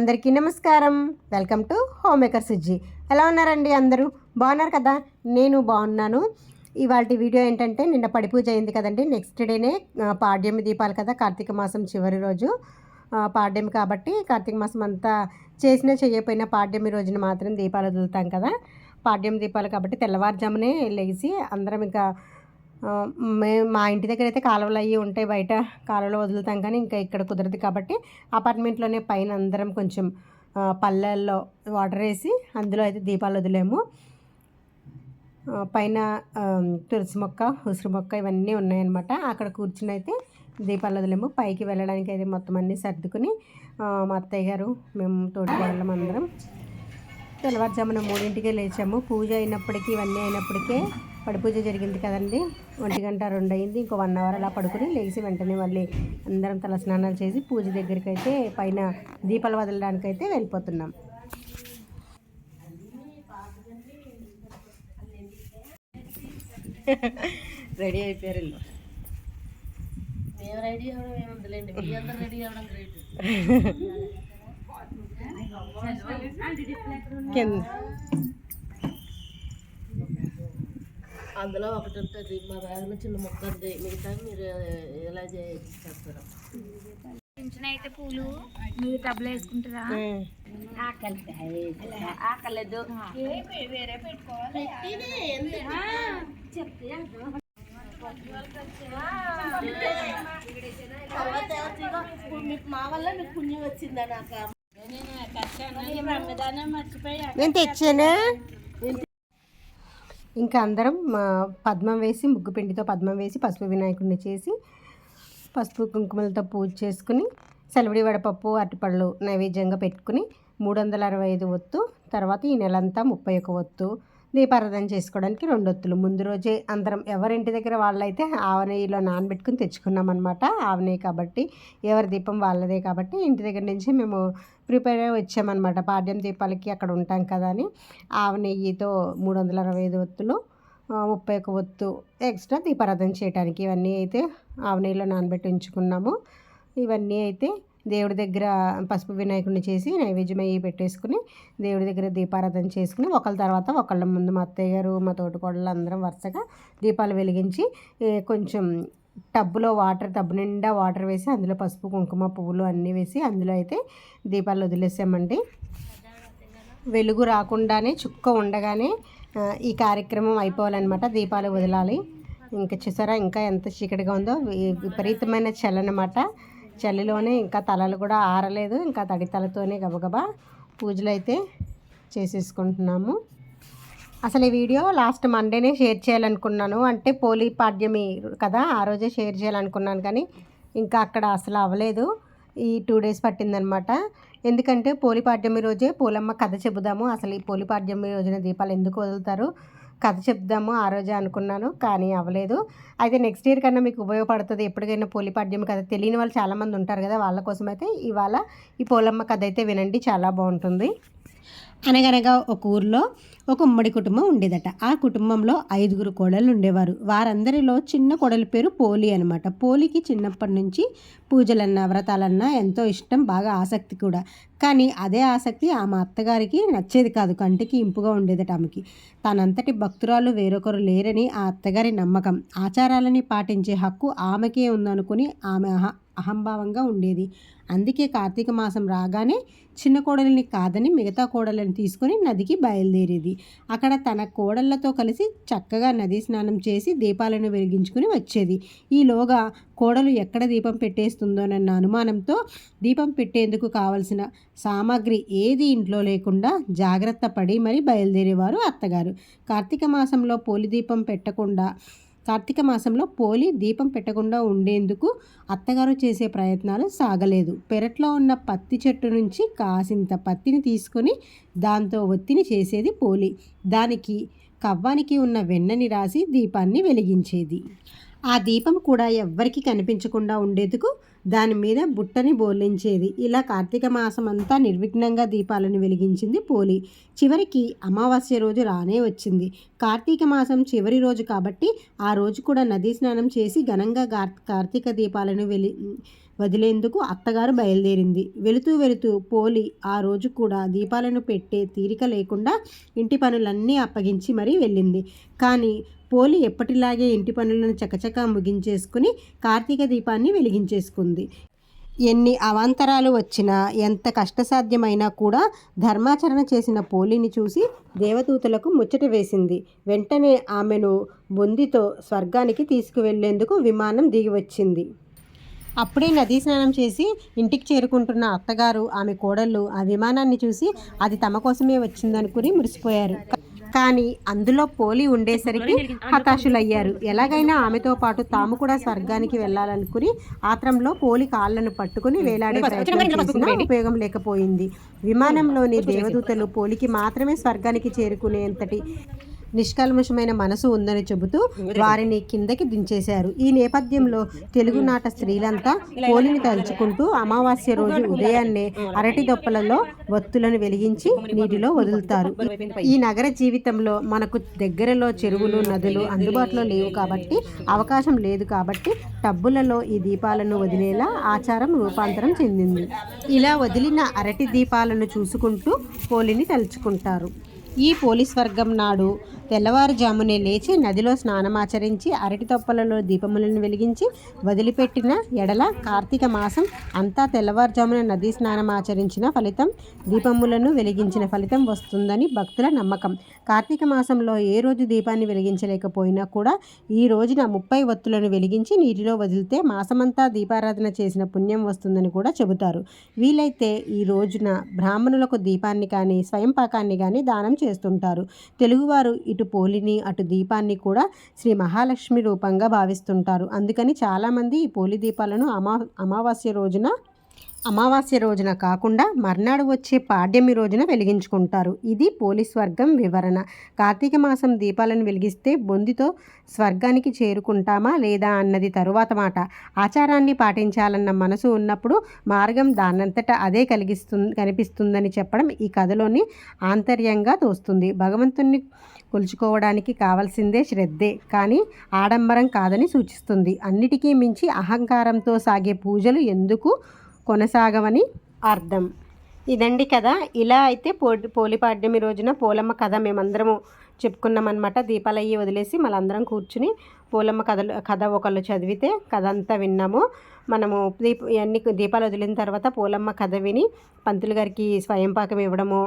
అందరికీ నమస్కారం. Welcome to home maker Sujji. ఎలా ఉన్నారండి? అందరూ బాగున్నారు కదా? నేను బాగున్నాను. ఇవాళ వీడియో ఏంటంటే, నిన్న పడి పూజ అయింది కదండి. నెక్స్ట్ డేనే పాడ్యమి దీపాలు కదా, కార్తీక మాసం చివరి రోజు పాడ్యమి కాబట్టి కార్తీక మాసం అంతా చేసినా చేయకపోయినా పాడ్యమి రోజున మాత్రం దీపాలు వదులుతాం కదా. పాడ్యమి దీపాలు కాబట్టి తెల్లవారుజామునే లేచి అందరం ఇంకా మా ఇంటి దగ్గర అయితే కాలువలు అవి ఉంటాయి, బయట కాలువలో వదులుతాం. కానీ ఇంకా ఇక్కడ కుదరదు కాబట్టి అపార్ట్మెంట్లోనే పైన అందరం కొంచెం పల్లెల్లో వాటర్ వేసి అందులో అయితే దీపాలు వదిలేము. పైన తులసి మొక్క, ఉసిరి మొక్క ఇవన్నీ ఉన్నాయన్నమాట. అక్కడ కూర్చుని అయితే దీపాలు వదిలేము. పైకి వెళ్ళడానికి అయితే మొత్తం అన్నీ సర్దుకుని మా అత్తయ్య గారు, మేము తోటికోడళ్ళం అందరం తెల్లవారుజామున 3ంటికే లేచాము. పూజ అయినప్పటికీ ఇవన్నీ అయినప్పటికే పడి పూజ జరిగింది కదండి. 1:02 అయింది. ఇంకో 1 అవర్ అలా పడుకుని లేచి వెంటనే మళ్ళీ అందరం తల స్నానాలు చేసి పూజ దగ్గరికి అయితే పైన దీపాలు వదలడానికైతే వెళ్ళిపోతున్నాం. రెడీ అయిపోయారు ఇల్లు. మేము రెడీ అవ్వడం ఏముందిలేండి, మీ అందరూ రెడీ అవ్వడం గ్రేట్. అందులో ఒకటి ఉంటుంది, మా బ్యాగ్లో చిన్న మొక్క ఉంది, మిగతా మీరు ఎలా చేస్తారు? అయితే పూలు మీరు టబ్లో వేసుకుంటారా? ఆకలేదు వేరే పెట్టుకోవాలి. మా వల్ల మీకు పుణ్యం వచ్చిందా? నాకు నేను తెచ్చానా. ఇంకా అందరం పద్మం వేసి, ముగ్గు పిండితో పద్మం వేసి పసుపు వినాయకుడిని చేసి పసుపు కుంకుమలతో పూజ చేసుకుని సెలవిడి వడపప్పు అరటిపళ్ళు నైవేద్యంగా పెట్టుకుని 365 ఒత్తు, తర్వాత ఈ నెలంతా 31 ఒత్తు దీపారాధన చేసుకోవడానికి 2 ఒత్తులు ముందు రోజే అందరం ఎవరింటి దగ్గర వాళ్ళైతే ఆవనెయ్యిలో నానబెట్టుకుని తెచ్చుకున్నాం అనమాట. ఆవనెయ్యి కాబట్టి ఎవరి దీపం వాళ్ళదే కాబట్టి ఇంటి దగ్గర నుంచి మేము ప్రిపేర్ అయ్యి వచ్చామన్నమాట. పాడ్యం దీపాలకి అక్కడ ఉంటాం కదా అని ఆవనెయ్యితో 365 ఒత్తులు, 31 ఒత్తు ఎక్స్ట్రా దీపారాధన చేయడానికి ఇవన్నీ అయితే ఆవనెయ్యిలో నానబెట్టి ఉంచుకున్నాము. ఇవన్నీ అయితే దేవుడి దగ్గర పసుపు వినాయకుడిని చేసి నైవేద్యం అయ్యి పెట్టేసుకుని దేవుడి దగ్గర దీపారాధన చేసుకుని ఒకళ్ళ తర్వాత ఒకళ్ళ ముందు మా అత్తయ్య గారు, మా తోటికోడళ్ళు అందరం వరుసగా దీపాలు వెలిగించి కొంచెం టబ్బు నిండా వాటర్ వేసి అందులో పసుపు కుంకుమ పువ్వులు అన్నీ వేసి అందులో అయితే దీపాలు వదిలేసామండి. వెలుగు రాకుండానే చుక్క ఉండగానే ఈ కార్యక్రమం అయిపోవాలన్నమాట. దీపాలు వదలాలి. ఇంకా చూసారా ఇంకా ఎంత చీకటిగా ఉందో, విపరీతమైన చల్లనమాట. చలిలోనే ఇంకా తలలు కూడా ఆరలేదు. ఇంకా తడి తలతోనే గబగబా పూజలు అయితే చేసేసుకుంటున్నాము. అసలు ఈ వీడియో లాస్ట్ మండేనే షేర్ చేయాలనుకున్నాను, అంటే పోలీ పాడ్యమి కదా ఆ రోజే షేర్ చేయాలనుకున్నాను. కానీ ఇంకా అక్కడ అసలు అవ్వలేదు. ఈ 2 డేస్ పట్టిందనమాట. ఎందుకంటే పోలీ పాడ్యమి రోజే పోలమ్మ కథ చెబుదాము, అసలు ఈ పోలీ పాడ్యమి రోజున దీపాలు ఎందుకు వదులుతారు కథ చెప్దాము ఆ రోజే అనుకున్నాను, కానీ అవ్వలేదు. అయితే నెక్స్ట్ ఇయర్ కన్నా మీకు ఉపయోగపడుతుంది. ఎప్పటికైనా పోలీ పాడ్యం కథ తెలియని వాళ్ళు చాలామంది ఉంటారు కదా, వాళ్ళ కోసం అయితే ఇవాళ ఈ పోలమ్మ కథ అయితే వినండి, చాలా బాగుంటుంది. అనగనగా ఒక ఊరిలో ఒక ఉమ్మడి కుటుంబం ఉండేదట. ఆ కుటుంబంలో 5 కోడళ్ళు ఉండేవారు. వారందరిలో చిన్న కోడలి పేరు పోలి అనమాట. పోలికి చిన్నప్పటి నుంచి పూజలన్నా వ్రతాలన్నా ఎంతో ఇష్టం, బాగా ఆసక్తి కూడా. కానీ అదే ఆసక్తి ఆమె అత్తగారికి నచ్చేది కాదు, కంటికి ఇంపుగా ఉండేదట ఆమెకి. తనంతటి భక్తురాలు వేరొకరు లేరని ఆ అత్తగారి నమ్మకం. ఆచారాలని పాటించే హక్కు ఆమెకే ఉందనుకుని ఆమె అహంభావంగా ఉండేది. అందుకే కార్తీక మాసం రాగానే చిన్న కోడలిని కాదని మిగతా కోడళ్ళని తీసుకొని నదికి బయలుదేరేది. అక్కడ తన కోడళ్లతో కలిసి చక్కగా నదీ స్నానం చేసి దీపాలను వెలిగించుకుని వచ్చేది. ఈలోగా కోడలు ఎక్కడ దీపం పెట్టేస్తుందోనన్న అనుమానంతో దీపం పెట్టేందుకు కావలసిన సామాగ్రి ఏది ఇంట్లో లేకుండా జాగ్రత్త పడి మరీ బయలుదేరేవారు అత్తగారు. కార్తీక మాసంలో పోలి దీపం పెట్టకుండా ఉండేందుకు అత్తగారు చేసే ప్రయత్నాలు సాగలేదు. పెరట్లో ఉన్న పత్తి చెట్టు నుంచి కాసింత పత్తిని తీసుకొని దాంతో ఒత్తిని చేసేది పోలి. దానికి కవ్వానికి ఉన్న వెన్నని రాసి దీపాన్ని వెలిగించేది. ఆ దీపం కూడా ఎవ్వరికీ కనిపించకుండా ఉండేందుకు దాని మీద బుట్టని బోర్లించేది. ఇలా కార్తీక మాసం అంతా నిర్విఘ్నంగా దీపాలను వెలిగించింది పోలి. చివరికి అమావాస్య రోజు రానే వచ్చింది. కార్తీక మాసం చివరి రోజు కాబట్టి ఆ రోజు కూడా నదీ స్నానం చేసి ఘనంగా కార్తీక దీపాలను వదిలేందుకు అత్తగారు బయలుదేరింది. వెళుతూ పోలి ఆ రోజు కూడా దీపాలను పెట్టే తీరిక లేకుండా ఇంటి పనులన్నీ అప్పగించి మరీ వెళ్ళింది. కానీ పోలి ఎప్పటిలాగే ఇంటి పనులను చకచకా ముగించేసుకుని కార్తీక దీపాన్ని వెలిగించేసుకుంది. ఎన్ని అవాంతరాలు వచ్చినా, ఎంత కష్టసాధ్యమైనా కూడా ధర్మాచరణ చేసిన పోలిని చూసి దేవదూతలకు ముచ్చట వేసింది. వెంటనే ఆమెను బొందితో స్వర్గానికి తీసుకువెళ్లేందుకు విమానం దిగి వచ్చింది. అప్పుడే నదీ స్నానం చేసి ఇంటికి చేరుకుంటున్న అత్తగారు, ఆమె కోడళ్ళు ఆ విమానాన్ని చూసి అది తమ కోసమే వచ్చిందనుకుని మురిసిపోయారు. కానీ అందులో పోలి ఉండేసరికి హతాశులయ్యారు. ఎలాగైనా ఆమెతో పాటు తాము కూడా స్వర్గానికి వెళ్ళాలనుకుని ఆత్రంలో పోలి కాళ్లను పట్టుకుని వేలాడే ప్రయత్నం చేసినా ఉపయోగం లేకపోయింది. విమానంలోని దేవదూతలు పోలికి మాత్రమే స్వర్గానికి చేరుకునేంతటి నిష్కల్మషమైన మనసు ఉందని చెబుతూ వారిని కిందకి దించేశారు. ఈ నేపథ్యంలో తెలుగునాట స్త్రీలంతా పోలిని తలుచుకుంటూ అమావాస్య రోజు ఉదయాన్నే అరటి దొప్పలలో వత్తులను వెలిగించి నీటిలో వదులుతారు. ఈ నగర జీవితంలో మనకు దగ్గరలో చెరువులు, నదులు అందుబాటులో లేవు కాబట్టి, అవకాశం లేదు కాబట్టి టబ్బులలో ఈ దీపాలను వదిలేలా ఆచారం రూపాంతరం చెందింది. ఇలా వదిలిన అరటి దీపాలను చూసుకుంటూ పోలిని తలుచుకుంటారు. ఈ పోలి స్వర్గం నాడు తెల్లవారుజామునే లేచి నదిలో స్నానమాచరించి అరటి తొప్పలలో దీపములను వెలిగించి వదిలిపెట్టిన ఎడల కార్తీక మాసం అంతా తెల్లవారుజామున నదీ స్నానమాచరించిన ఫలితం, దీపములను వెలిగించిన ఫలితం వస్తుందని భక్తుల నమ్మకం. కార్తీక మాసంలో ఏ రోజు దీపాన్ని వెలిగించలేకపోయినా కూడా ఈ రోజున 30 వత్తులను వెలిగించి నీటిలో వదిలితే మాసమంతా దీపారాధన చేసిన పుణ్యం వస్తుందని కూడా చెబుతారు. వీలైతే ఈ రోజున బ్రాహ్మణులకు దీపాన్ని కానీ స్వయం పాకాన్ని కానీ దానం చేస్తుంటారు. తెలుగువారు ఇటు పోలిని అటు దీపాన్ని కూడా శ్రీ మహాలక్ష్మి రూపంగా భావిస్తుంటారు. అందుకని చాలామంది ఈ పోలి దీపాలను అమావాస్య రోజున కాకుండా మర్నాడు వచ్చే పాడ్యమి రోజున వెలిగించుకుంటారు. ఇది పోలి స్వర్గం వివరణ. కార్తీక మాసం దీపాలను వెలిగిస్తే బొందితో స్వర్గానికి చేరుకుంటామా లేదా అన్నది తరువాత మాట. ఆచారాన్ని పాటించాలన్న మనసు ఉన్నప్పుడు మార్గం దానంతట అదే కనిపిస్తుందని చెప్పడం ఈ కథలోని ఆంతర్యంగా తోస్తుంది. భగవంతుణ్ణి కొలుచుకోవడానికి కావాల్సిందే శ్రద్ధే, కానీ ఆడంబరం కాదని సూచిస్తుంది. అన్నిటికీ మించి అహంకారంతో సాగే పూజలు ఎందుకు కొనసాగవని అర్థం. ఇదండి కథ. ఇలా అయితే పోలిపాడ్యమి రోజున పోలమ్మ కథ మేమందరము చెప్పుకున్నామన్నమాట. దీపాలు అయ్యి వదిలేసి మళ్ళందరం కూర్చుని పోలమ్మ కథ ఒకళ్ళు చదివితే కథ అంతా విన్నాము. మనము దీపాలు వదిలిన తర్వాత పోలమ్మ కథ విని పంతులు గారికి స్వయం పాకం ఇవ్వడము,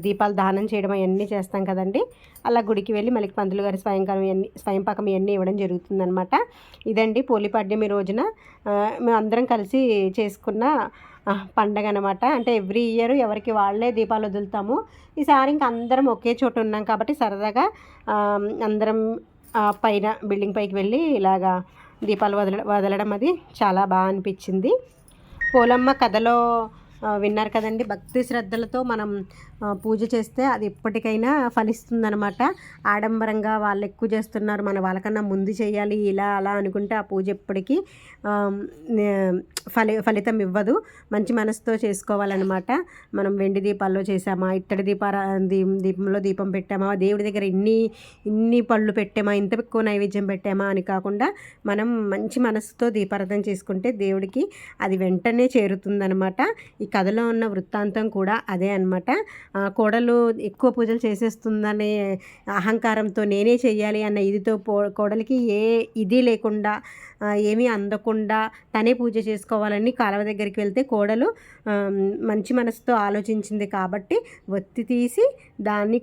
దీపాలు దానం చేయడం అవన్నీ చేస్తాం కదండి. అలా గుడికి వెళ్ళి మళ్ళీ పంతులు గారి స్వయం పాకం ఇవన్నీ ఇవ్వడం జరుగుతుందన్నమాట. ఇదండి పోలిపాడ్యమి రోజున మేము అందరం కలిసి చేసుకున్న పండగ అనమాట. అంటే ఎవ్రీ ఇయర్ ఎవరికి వాళ్ళే దీపాలు వదులుతాము. ఈసారి ఇంకా అందరం ఒకే చోట ఉన్నాం కాబట్టి సరదాగా అందరం పైన బిల్డింగ్ పైకి వెళ్ళి ఇలాగా దీపాలు వదలడం అది చాలా బాగా అనిపించింది. పోలమ్మ కథలో విన్నారు కదండి. భక్తి శ్రద్ధలతో మనం పూజ చేస్తే అది ఎప్పటికైనా ఫలిస్తుందనమాట. ఆడంబరంగా వాళ్ళు ఎక్కువ చేస్తున్నారు, మన వాళ్ళకన్నా ముందు చేయాలి ఇలా అలా అనుకుంటే ఆ పూజ ఎప్పటికీ ఫలితం ఇవ్వదు. మంచి మనసుతో చేసుకోవాలన్నమాట. మనం వెండి దీపాల్లో చేసామా, ఇత్తడి దీపంలో దీపం పెట్టామా, దేవుడి దగ్గర ఇన్ని పళ్ళు పెట్టామా, ఇంత ఎక్కువ నైవేద్యం పెట్టామా అని కాకుండా మనం మంచి మనసుతో దీపారాధన చేసుకుంటే దేవుడికి అది వెంటనే చేరుతుందనమాట. ఈ కథలో ఉన్న వృత్తాంతం కూడా అదే అనమాట. కోడలు ఎక్కువ పూజలు చేసేస్తుందనే అహంకారంతో నేనే చెయ్యాలి అన్న ఇదితో కోడలికి ఏ ఇది లేకుండా ఏమీ అందకుండా తనే పూజ చేసుకోవాలని కాలువ దగ్గరికి వెళ్తే కోడలు మంచి మనసుతో ఆలోచించింది కాబట్టి ఒత్తి తీసి దాన్ని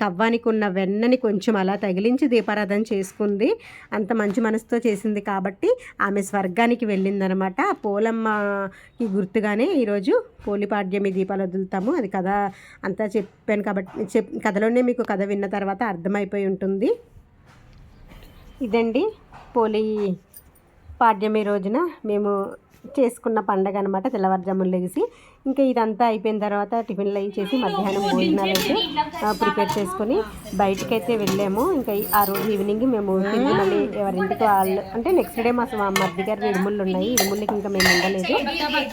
కవ్వానికి ఉన్న వెన్నని కొంచెం అలా తగిలించి దీపారాధన చేసుకుంది. అంత మంచి మనసుతో చేసింది కాబట్టి ఆమె స్వర్గానికి వెళ్ళిందనమాట. ఆ పోలమ్మకి గుర్తుగానే ఈరోజు పోలిపాడ్యమి దీపాలు వదులుతాము. అది కథ అంతా చెప్పాను కాబట్టి కథలోనే మీకు కథ విన్న తర్వాత అర్థమైపోయి ఉంటుంది. ఇదండి పోలి పాడ్యమి రోజున మేము చేసుకున్న పండగ అనమాట. తెల్లవారుజామున లెగిసి ఇంకా ఇదంతా అయిపోయిన తర్వాత టిఫిన్లు అవి చేసి మధ్యాహ్నం భోజనాలు అయితే ప్రిపేర్ చేసుకొని బయటకైతే వెళ్ళాము. ఇంకా ఆ రోజు ఈవినింగ్ మేము తిరిగి మళ్ళీ ఎవరింటికి వాళ్ళు అంటే నెక్స్ట్ డే మా మరిది గారి ఇడుముళ్ళు ఉన్నాయి. ఇడుముళ్ళకి ఇంకా మేము ఉండలేదు,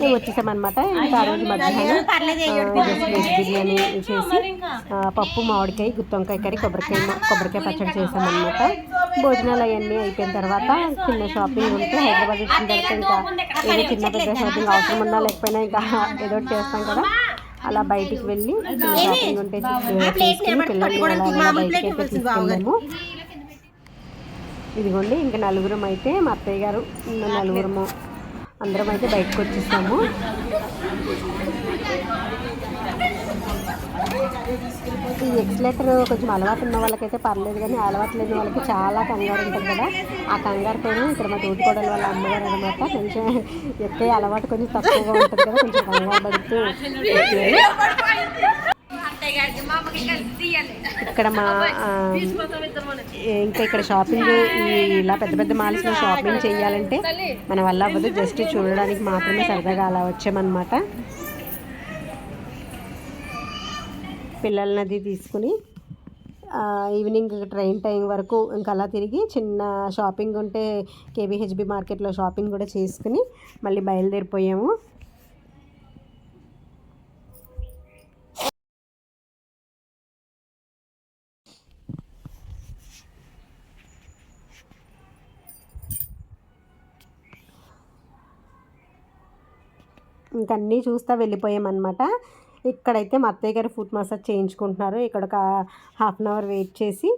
మేము వచ్చేసామన్నమాట. ఇంకా ఆ రోజు మధ్యాహ్నం వెజ్ బిర్యానీ చేసి పప్పు, మామిడికాయ, గుత్తొంకాయ కర్రీ, కొబ్బరికాయ పచ్చడి చేసామన్నమాట. భోజనాలు అవన్నీ అయిపోయిన తర్వాత చిన్న షాపింగ్ ఉంటే హైదరాబాద్ వచ్చిన తర్వాత ఇంకా ఏదో చిన్న పెద్ద షాపింగ్ అవసరం ఉన్నా లేకపోయినా ఇంకా ఏదో చేస్తాం కదా, అలా బయటికి వెళ్ళి చిన్న షాపింగ్ ఉంటే చేసుకుని పిల్లల్ని అలా బయటకి అయితే తీసుకెళ్ళాము. ఇదిగోండి ఇంకా నలుగురం అయితే మా అత్తయ్య గారు నలుగురము అందరం అయితే బయటకు వచ్చేసాము. ఈ ఎక్స్లేటర్ కొంచెం అలవాటు ఉన్న వాళ్ళకైతే పర్లేదు, కానీ అలవాటు లేని వాళ్ళకి చాలా కంగారు ఉంటుంది కదా. ఆ కంగారుతో ఇక్కడ మా తోటికోడల వాళ్ళ అమ్మగారు అనమాట, కొంచెం ఎక్కే అలవాటు కొంచెం తక్కువగా ఉంటుంది కదా, కొంచెం కంగారు పడుతూ ఇక్కడ మా ఇంకా ఇక్కడ షాపింగ్ ఇలా పెద్ద పెద్ద మాల్స్లో షాపింగ్ చేయాలంటే మన వల్ల అవ్వదు, జస్ట్ చూడడానికి మాత్రమే సరదాగా అలా వచ్చామన్నమాట. పిల్లలనది తీసుకుని ఈవినింగ్ ట్రైన్ టైం వరకు ఇంకా అలా తిరిగి చిన్న షాపింగ్ ఉంటే కేబీహెచ్బి మార్కెట్లో షాపింగ్ కూడా చేసుకుని మళ్ళీ బయలుదేరిపోయాము. ఇంక అన్నీ చూస్తూ వెళ్ళిపోయామన్నమాట. ఇక్కడైతే మా అత్తయ్య గారు ఫుట్ మసాజ్ చేయించుకుంటున్నారు. ఇక్కడ ఒక హాఫ్ అన్ అవర్ వెయిట్ చేసి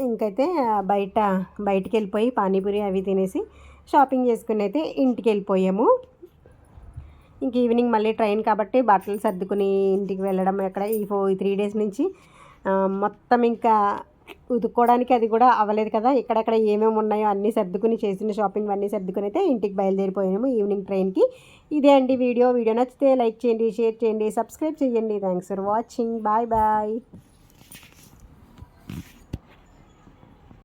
ఇంకైతే బయటికి వెళ్ళిపోయి పానీపూరి అవి తినేసి షాపింగ్ చేసుకుని అయితే ఇంటికి వెళ్ళిపోయాము. ఇంక ఈవినింగ్ మళ్ళీ ట్రైన్ కాబట్టి బట్టలు సర్దుకుని ఇంటికి వెళ్ళడం. ఎక్కడ ఈ 3 డేస్ నుంచి మొత్తం ఇంకా ఉతుక్కోవడానికి అది కూడా అవ్వలేదు కదా, ఎక్కడెక్కడ ఏమేమి ఉన్నాయో అన్నీ సర్దుకుని చేసిన షాపింగ్ అన్నీ సర్దుకుని అయితే ఇంటికి బయలుదేరిపోయాము ఈవినింగ్ ట్రైన్కి. ఇదే అండి వీడియో నచ్చితే లైక్ చేయండి, షేర్ చేయండి, సబ్స్క్రైబ్ చేయండి. Thanks for watching. Bye bye.